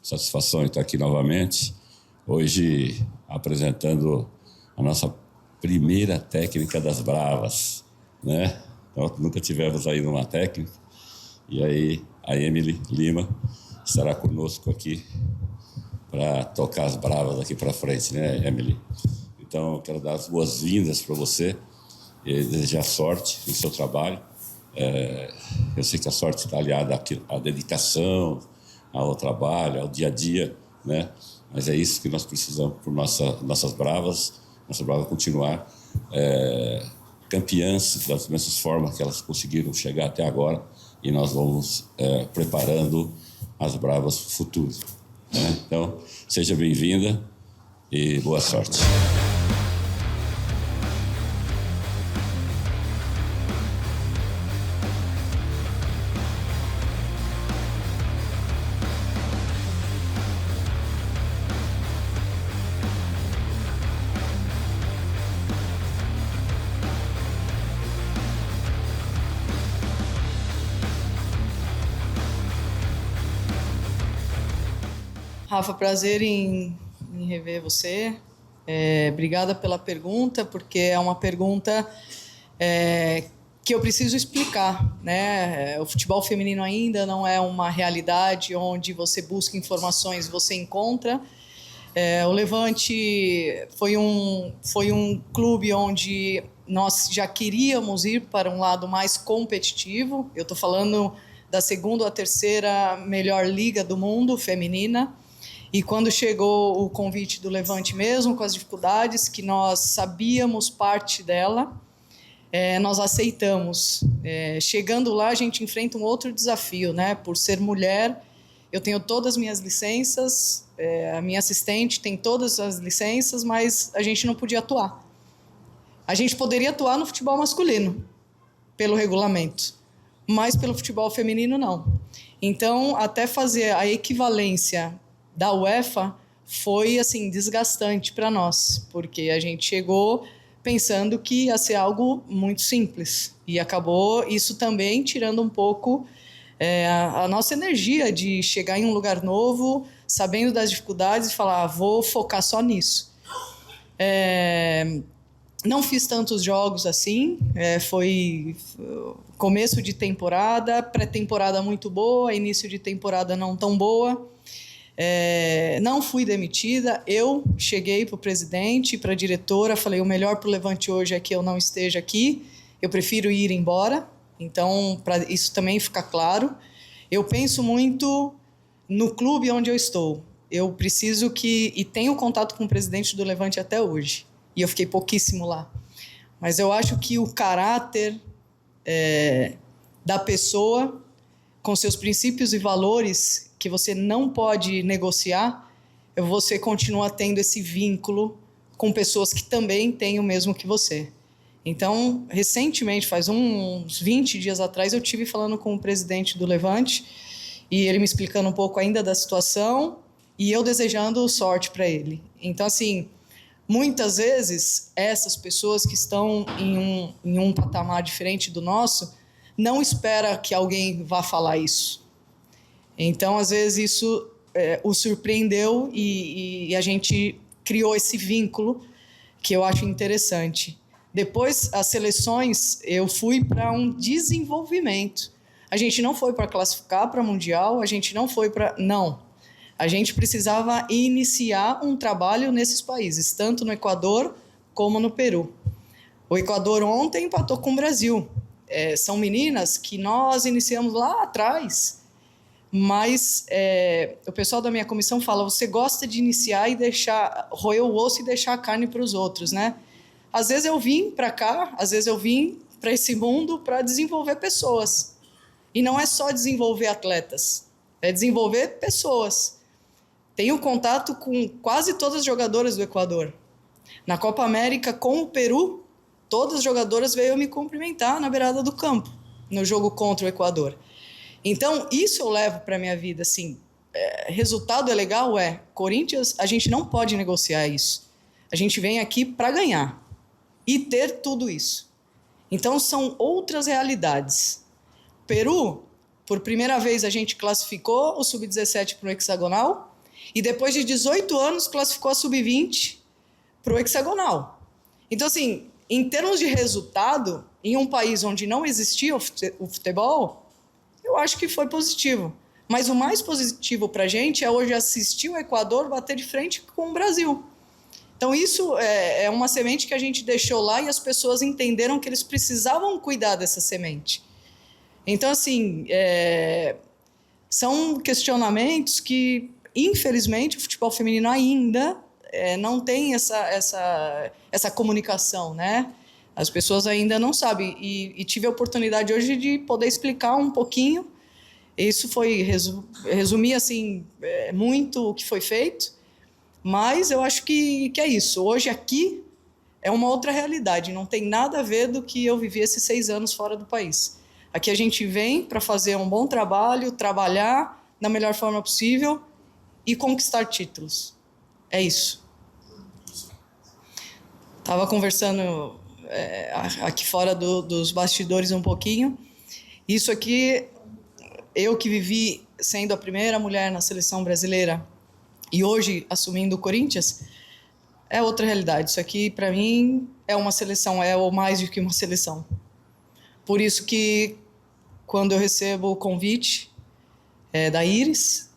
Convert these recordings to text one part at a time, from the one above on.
Satisfação em estar aqui novamente, hoje apresentando a nossa primeira técnica das Bravas, né? Então, nunca tivemos aí numa técnica, e aí a Emily Lima estará conosco aqui para tocar as Bravas aqui para frente, né, Emily? Então, quero dar as boas-vindas para você e desejar sorte no seu trabalho. Eu sei que a sorte está aliada à dedicação, ao trabalho, ao dia a dia, né? Mas é isso que nós precisamos para nossas Bravas continuar campeãs das mesmas formas que elas conseguiram chegar até agora, e nós vamos preparando as Bravas para o futuro, né? Então, seja bem-vinda e boa sorte. Rafa, prazer em rever você. Obrigada pela pergunta, porque é uma pergunta que eu preciso explicar, né? O futebol feminino ainda não é uma realidade onde você busca informações e você encontra. O Levante foi um clube onde nós já queríamos ir para um lado mais competitivo. Eu estou falando da segunda ou a terceira melhor liga do mundo feminina. E quando chegou o convite do Levante mesmo, com as dificuldades que nós sabíamos parte dela, nós aceitamos. Chegando lá, a gente enfrenta um outro desafio, né? Por ser mulher, eu tenho todas as minhas licenças, a minha assistente tem todas as licenças, mas a gente não podia atuar. A gente poderia atuar no futebol masculino, pelo regulamento, mas pelo futebol feminino, não. Então, até fazer a equivalência da UEFA foi assim desgastante para nós, porque a gente chegou pensando que ia ser algo muito simples e acabou isso também tirando um pouco a nossa energia de chegar em um lugar novo, sabendo das dificuldades e falar, vou focar só nisso. Não fiz tantos jogos assim, foi começo de temporada, pré-temporada muito boa, início de temporada não tão boa. Não fui demitida, eu cheguei para o presidente, para a diretora, falei, o melhor para o Levante hoje é que eu não esteja aqui, eu prefiro ir embora, então para isso também ficar claro. Eu penso muito no clube onde eu estou, eu preciso e tenho contato com o presidente do Levante até hoje, e eu fiquei pouquíssimo lá, mas eu acho que o caráter da pessoa, com seus princípios e valores que você não pode negociar, você continua tendo esse vínculo com pessoas que também têm o mesmo que você. Então, recentemente, faz uns 20 dias atrás, eu estive falando com o presidente do Levante e ele me explicando um pouco ainda da situação e eu desejando sorte para ele. Então, assim, muitas vezes, essas pessoas que estão em um patamar diferente do nosso, não espera que alguém vá falar isso. Então, às vezes, isso o surpreendeu e a gente criou esse vínculo que eu acho interessante. Depois, as seleções, eu fui para um desenvolvimento. A gente não foi para classificar para Mundial, a gente não foi para... Não. A gente precisava iniciar um trabalho nesses países, tanto no Equador como no Peru. O Equador ontem empatou com o Brasil. São meninas que nós iniciamos lá atrás, mas o pessoal da minha comissão fala, você gosta de iniciar e roer o osso e deixar a carne para os outros, né? Às vezes eu vim para cá, às vezes eu vim para esse mundo para desenvolver pessoas. E não é só desenvolver atletas, é desenvolver pessoas. Tenho contato com quase todas as jogadoras do Equador. Na Copa América, com o Peru, todas as jogadoras veio me cumprimentar na beirada do campo, no jogo contra o Equador. Então, isso eu levo para a minha vida, assim, resultado é legal, Corinthians, a gente não pode negociar isso. A gente vem aqui para ganhar e ter tudo isso. Então, são outras realidades. Peru, por primeira vez a gente classificou o Sub-17 para o hexagonal, E depois de 18 anos, classificou a Sub-20 para o hexagonal. Então, assim, em termos de resultado, em um país onde não existia o futebol, eu acho que foi positivo. Mas o mais positivo para a gente é hoje assistir o Equador bater de frente com o Brasil. Então, isso é uma semente que a gente deixou lá e as pessoas entenderam que eles precisavam cuidar dessa semente. Então, assim, são questionamentos que, infelizmente, o futebol feminino ainda não tem essa comunicação, né? As pessoas ainda não sabem. E tive a oportunidade hoje de poder explicar um pouquinho. Isso foi resumir assim, muito o que foi feito, mas eu acho que é isso. Hoje aqui é uma outra realidade, não tem nada a ver do que eu vivi esses 6 anos fora do país. Aqui a gente vem para fazer um bom trabalho, trabalhar da melhor forma possível e conquistar títulos. É isso. Estava conversando aqui fora dos bastidores um pouquinho. Isso aqui, eu que vivi sendo a primeira mulher na seleção brasileira e hoje assumindo o Corinthians, é outra realidade. Isso aqui, para mim, é uma seleção, é ou mais do que uma seleção. Por isso que, quando eu recebo o convite da Iris,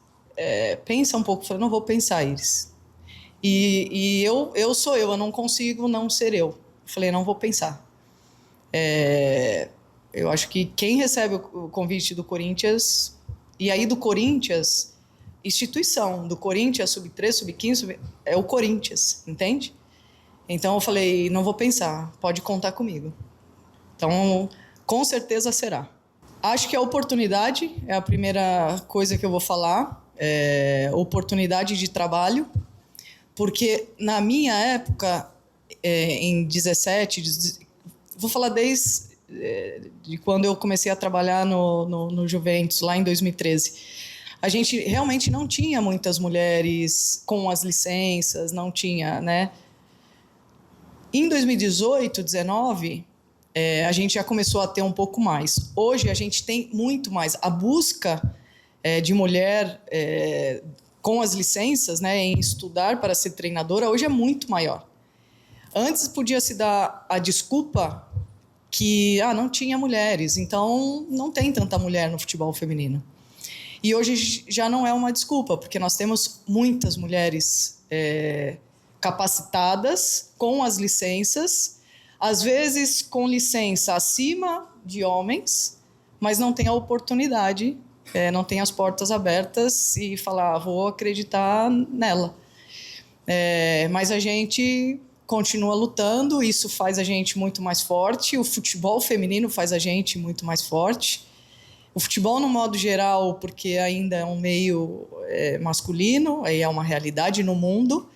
pensa um pouco. Eu falei, não vou pensar, Iris. E eu sou eu não consigo não ser eu. Eu falei, não vou pensar. Eu acho que quem recebe o convite do Corinthians, e aí do Corinthians, instituição, do Corinthians, sub-3, sub-15, é o Corinthians, entende? Então eu falei, não vou pensar, pode contar comigo. Então, com certeza será. Acho que a oportunidade é a primeira coisa que eu vou falar, oportunidade de trabalho, porque na minha época, em 17, vou falar desde de quando eu comecei a trabalhar no Juventus, lá em 2013. A gente realmente não tinha muitas mulheres com as licenças, não tinha, né? Em 2018, 19, a gente já começou a ter um pouco mais. Hoje a gente tem muito mais. A busca de mulher com as licenças, né, em estudar para ser treinadora, hoje é muito maior. Antes podia se dar a desculpa que não tinha mulheres, então não tem tanta mulher no futebol feminino. E hoje já não é uma desculpa, porque nós temos muitas mulheres capacitadas, com as licenças, às vezes com licença acima de homens, mas não tem a oportunidade, não tem as portas abertas e falar, vou acreditar nela. Mas a gente continua lutando, isso faz a gente muito mais forte, o futebol feminino faz a gente muito mais forte. O futebol, no modo geral, porque ainda é um meio masculino, aí é uma realidade no mundo,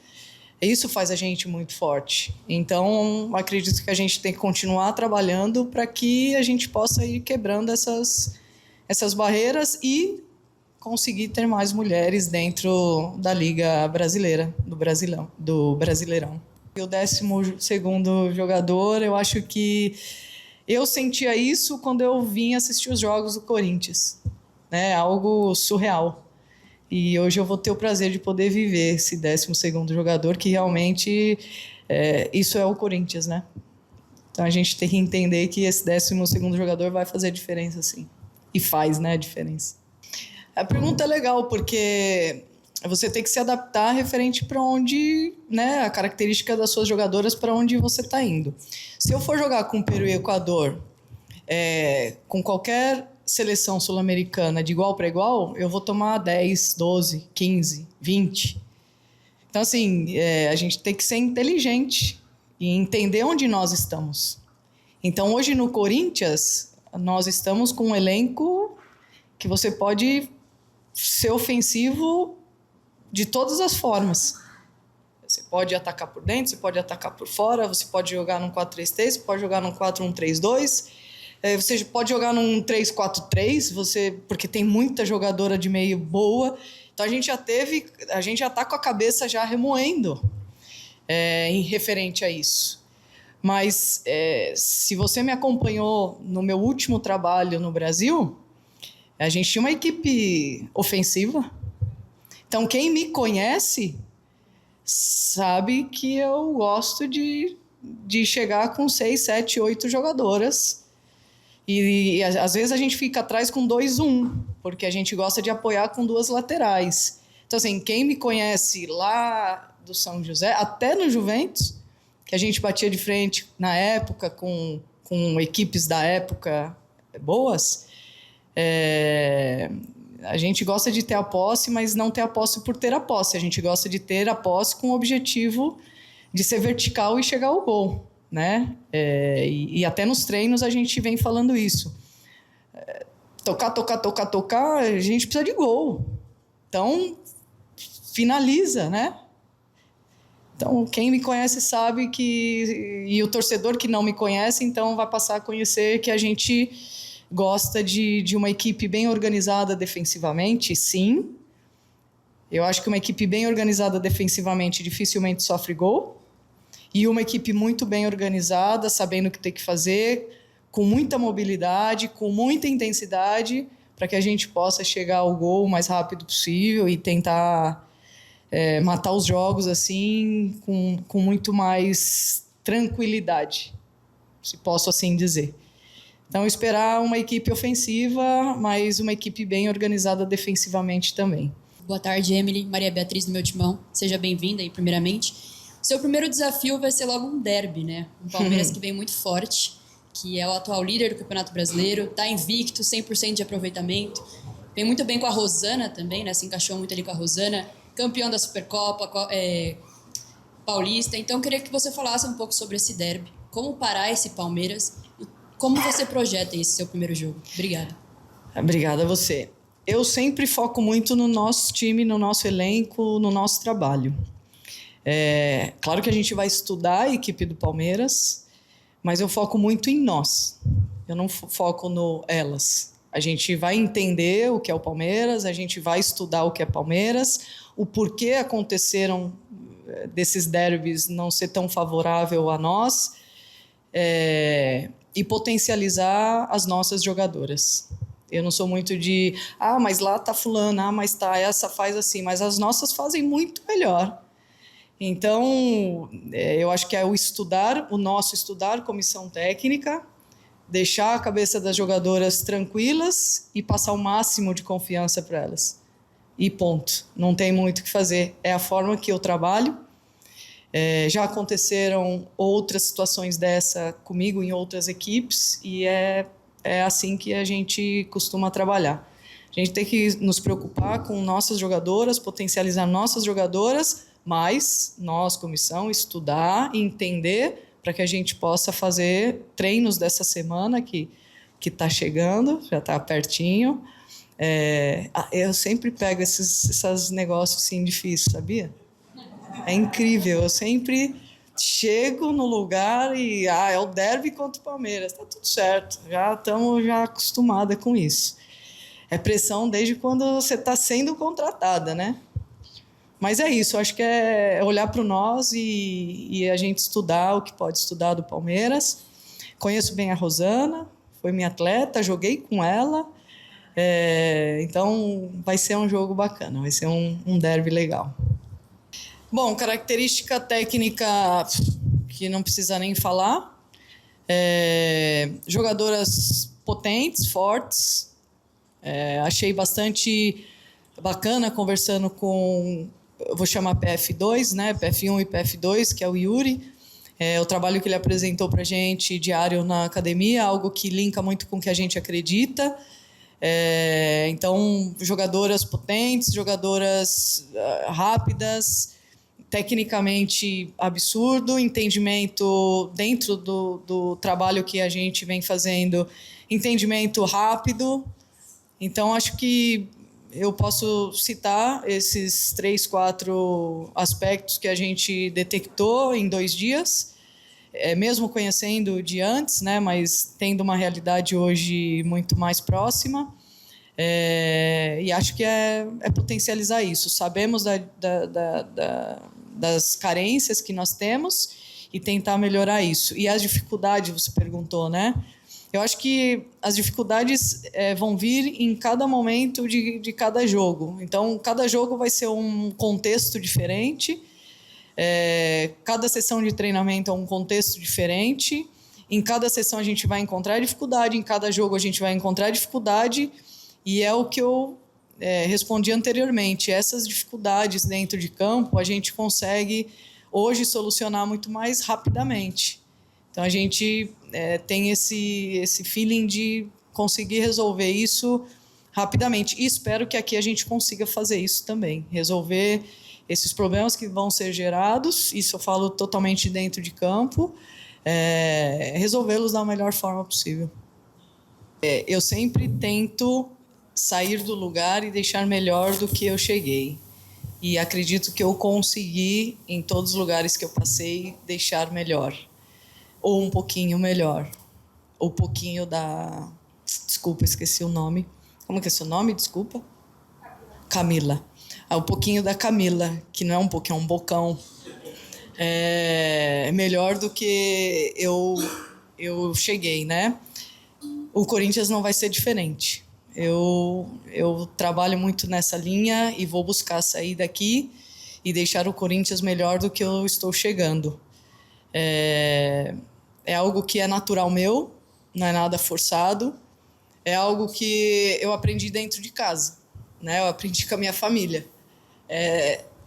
isso faz a gente muito forte. Então, acredito que a gente tem que continuar trabalhando para que a gente possa ir quebrando essas barreiras e conseguir ter mais mulheres dentro da Liga Brasileira, do Brasileirão. O 12º jogador, eu acho que eu sentia isso quando eu vim assistir os jogos do Corinthians, né? Algo surreal. E hoje eu vou ter o prazer de poder viver esse 12º jogador, que realmente isso é o Corinthians, né? Então a gente tem que entender que esse 12º jogador vai fazer diferença, sim. E faz, né, a diferença. A pergunta é legal, porque você tem que se adaptar referente para onde, né, a característica das suas jogadoras para onde você está indo. Se eu for jogar com Peru e Equador, com qualquer seleção sul-americana de igual para igual, eu vou tomar 10, 12, 15, 20. Então, assim, a gente tem que ser inteligente e entender onde nós estamos. Então, hoje no Corinthians, nós estamos com um elenco que você pode ser ofensivo de todas as formas. Você pode atacar por dentro, você pode atacar por fora, você pode jogar num 4-3-3, você pode jogar num 4-1-3-2, você pode jogar num 3-4-3, porque tem muita jogadora de meio boa. Então a gente já está com a cabeça já remoendo em referente a isso. Mas se você me acompanhou no meu último trabalho no Brasil, a gente tinha uma equipe ofensiva. Então, quem me conhece sabe que eu gosto de chegar com 6, 7, 8 jogadoras. E às vezes a gente fica atrás com 2-1, porque a gente gosta de apoiar com 2 laterais. Então, assim, quem me conhece lá do São José, até no Juventus, que a gente batia de frente na época com equipes da época boas, a gente gosta de ter a posse, mas não ter a posse por ter a posse. A gente gosta de ter a posse com o objetivo de ser vertical e chegar ao gol, né? E até nos treinos a gente vem falando isso. Tocar, a gente precisa de gol. Então, finaliza, né? Então, quem me conhece sabe que... E o torcedor que não me conhece, então, vai passar a conhecer que a gente gosta de uma equipe bem organizada defensivamente, sim. Eu acho que uma equipe bem organizada defensivamente dificilmente sofre gol. E uma equipe muito bem organizada, sabendo o que tem que fazer, com muita mobilidade, com muita intensidade, para que a gente possa chegar ao gol o mais rápido possível e tentar matar os jogos assim com muito mais tranquilidade, se posso assim dizer. Então, esperar uma equipe ofensiva, mas uma equipe bem organizada defensivamente também. Boa tarde, Emily. Maria Beatriz do meu timão. Seja bem-vinda aí, primeiramente. Seu primeiro desafio vai ser logo um derby, né? Um Palmeiras que vem muito forte, que é o atual líder do Campeonato Brasileiro, está invicto, 100% de aproveitamento. Vem muito bem com a Rosana também, né? Se encaixou muito ali com a Rosana, campeão da Supercopa, paulista. Então, eu queria que você falasse um pouco sobre esse derby, como parar esse Palmeiras e como você projeta esse seu primeiro jogo. Obrigada. Obrigada a você. Eu sempre foco muito no nosso time, no nosso elenco, no nosso trabalho. Claro que a gente vai estudar a equipe do Palmeiras, mas eu foco muito em nós. Eu não foco no elas. A gente vai entender o que é o Palmeiras, a gente vai estudar o que é Palmeiras, o porquê aconteceram desses derbys não ser tão favorável a nós, e potencializar as nossas jogadoras. Eu não sou muito de, mas lá tá fulana, mas tá, essa faz assim, mas as nossas fazem muito melhor. Então, eu acho que é o nosso estudar comissão técnica, deixar a cabeça das jogadoras tranquilas e passar o máximo de confiança para elas. E ponto. Não tem muito o que fazer. É a forma que eu trabalho. Já aconteceram outras situações dessa comigo em outras equipes e é assim que a gente costuma trabalhar. A gente tem que nos preocupar com nossas jogadoras, potencializar nossas jogadoras, mas nós, comissão, estudar e entender para que a gente possa fazer treinos dessa semana que está chegando, já está pertinho. Eu sempre pego esses negócios assim difíceis, sabia? É incrível, eu sempre chego no lugar e é o derby contra o Palmeiras, está tudo certo, já estamos acostumadas com isso. É pressão desde quando você está sendo contratada, né? Mas é isso, acho que é olhar para o nós e a gente estudar o que pode estudar do Palmeiras. Conheço bem a Rosana, foi minha atleta, joguei com ela, então vai ser um jogo bacana, vai ser um derby legal. Bom, característica técnica que não precisa nem falar. Jogadoras potentes, fortes. Achei bastante bacana conversando com, eu vou chamar PF2, né? PF1 e PF2, que é o Yuri. O trabalho que ele apresentou para a gente diário na academia, algo que linka muito com o que a gente acredita. Então, jogadoras potentes, jogadoras rápidas, tecnicamente absurdo, entendimento dentro do trabalho que a gente vem fazendo, entendimento rápido. Então, acho que eu posso citar esses 3, 4 aspectos que a gente detectou em 2 dias, mesmo conhecendo de antes, né, mas tendo uma realidade hoje muito mais próxima. E acho que é potencializar isso. Sabemos das carências que nós temos e tentar melhorar isso. E as dificuldades, você perguntou, né? Eu acho que as dificuldades vão vir em cada momento de cada jogo. Então, cada jogo vai ser um contexto diferente. Cada sessão de treinamento é um contexto diferente. Em cada sessão a gente vai encontrar dificuldade, em cada jogo a gente vai encontrar dificuldade. E é o que eu respondi anteriormente. Essas dificuldades dentro de campo a gente consegue hoje solucionar muito mais rapidamente. Então, a gente tem esse feeling de conseguir resolver isso rapidamente. E espero que aqui a gente consiga fazer isso também. Resolver esses problemas que vão ser gerados, isso eu falo totalmente dentro de campo, resolvê-los da melhor forma possível. Eu sempre tento sair do lugar e deixar melhor do que eu cheguei. E acredito que eu consegui, em todos os lugares que eu passei, deixar melhor. Ou um pouquinho melhor. Ou um pouquinho da... Desculpa, esqueci o nome. Como que é seu nome? Desculpa. Camila. Um pouquinho da Camila, que não é um pouquinho, é um bocão. É melhor do que eu cheguei, né? O Corinthians não vai ser diferente. Eu trabalho muito nessa linha e vou buscar sair daqui e deixar o Corinthians melhor do que eu estou chegando. É algo que é natural meu, não é nada forçado. É algo que eu aprendi dentro de casa, né? Eu aprendi com a minha família.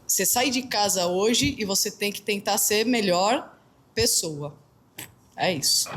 Você sai de casa hoje e você tem que tentar ser melhor pessoa. É isso.